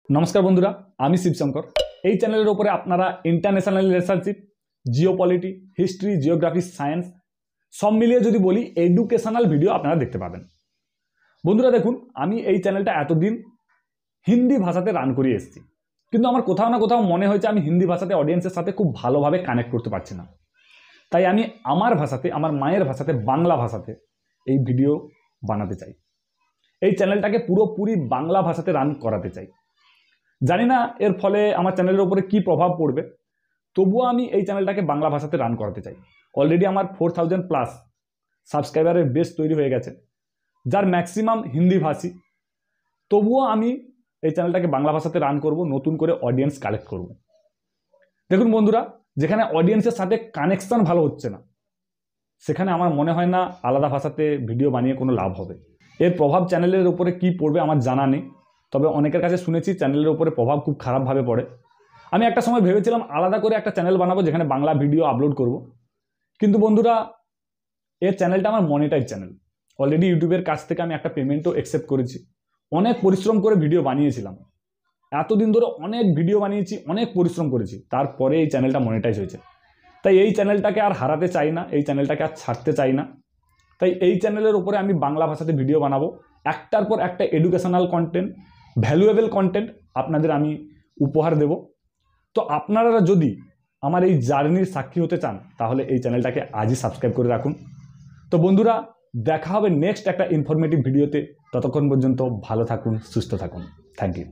নমস্কার বন্ধুরা, আমি শিবশঙ্কর। এই চ্যানেলের উপরে আপনারা international relationship, geopolity, history, geography, science সব মিলিয়ে যদি বলি এডুকেশনাল ভিডিও আপনারা দেখতে পাবেন। বন্ধুরা দেখুন, আমি এই চ্যানেলটা এতদিন হিন্দি ভাষাতে রান করে এসেছি, কিন্তু আমার কোথাও না কোথাও মনে হয়েছে আমি হিন্দি ভাষাতে অডিয়েন্সের সাথে খুব ভালোভাবে কানেক্ট করতে পারছি না। তাই আমি আমার ভাষাতে, আমার মায়ের ভাষাতে, বাংলা ভাষাতে এই ভিডিও বানাতে চাই। এই চ্যানেলটাকে পুরোপুরি বাংলা ভাষাতে রান করাতে চাই। জানি না এর ফলে আমার চ্যানেলের উপরে কি প্রভাব পড়বে, তবুও আমি এই চ্যানেলটাকে বাংলা ভাষাতে রান করাতে চাই। অলরেডি আমার 4000+ সাবস্ক্রাইবারের বেস তৈরি হয়ে গেছে, যার ম্যাক্সিমাম হিন্দি ভাষী। তবুও আমি এই চ্যানেলটাকে বাংলা ভাষাতে রান করব, নতুন করে অডিয়েন্স কালেক্ট করব। দেখুন বন্ধুরা, যেখানে অডিয়েন্সের সাথে কানেকশন ভালো হচ্ছে না, সেখানে আমার মনে হয় না আলাদা ভাষাতে ভিডিও বানিয়ে কোনো লাভ হবে। এর প্রভাব চ্যানেলের উপরে কি পড়বে আমার জানা নেই, তবে অনেকের কাছে শুনেছি চ্যানেলের উপরে প্রভাব খুব খারাপভাবে পড়ে। আমি একটা সময় ভেবেছিলাম আলাদা করে একটা চ্যানেল বানাবো যেখানে বাংলা ভিডিও আপলোড করব, কিন্তু বন্ধুরা এর চ্যানেলটা আমার মনিটাইজ চ্যানেল। অলরেডি ইউটিউবের কাছ থেকে আমি একটা পেমেন্টও অ্যাকসেপ্ট করেছি। অনেক পরিশ্রম করে ভিডিও বানিয়েছিলাম, এতদিন ধরে অনেক ভিডিও বানিয়েছি, অনেক পরিশ্রম করেছি, তারপরে এই চ্যানেলটা মনিটাইজ হয়েছে। তাই এই চ্যানেলটাকে আর হারাতে চাই না, এই চ্যানেলটাকে আর ছাড়তে চাই না। তাই এই চ্যানেলের উপরে আমি বাংলা ভাষাতে ভিডিও বানাবো, একটার পর একটা এডুকেশনাল কন্টেন্ট, ভ্যালুয়েবল কন্টেন্ট আপনাদের আমি উপহার দেব। তো আপনারা যদি আমার এই জার্নির সাক্ষী হতে চান, তাহলে এই চ্যানেলটাকে আজই সাবস্ক্রাইব করে রাখুন। তো বন্ধুরা, দেখা হবে নেক্সট একটা ইনফরমেটিভ ভিডিওতে। ততক্ষণ পর্যন্ত ভালো থাকুন, সুস্থ থাকুন। Thank you.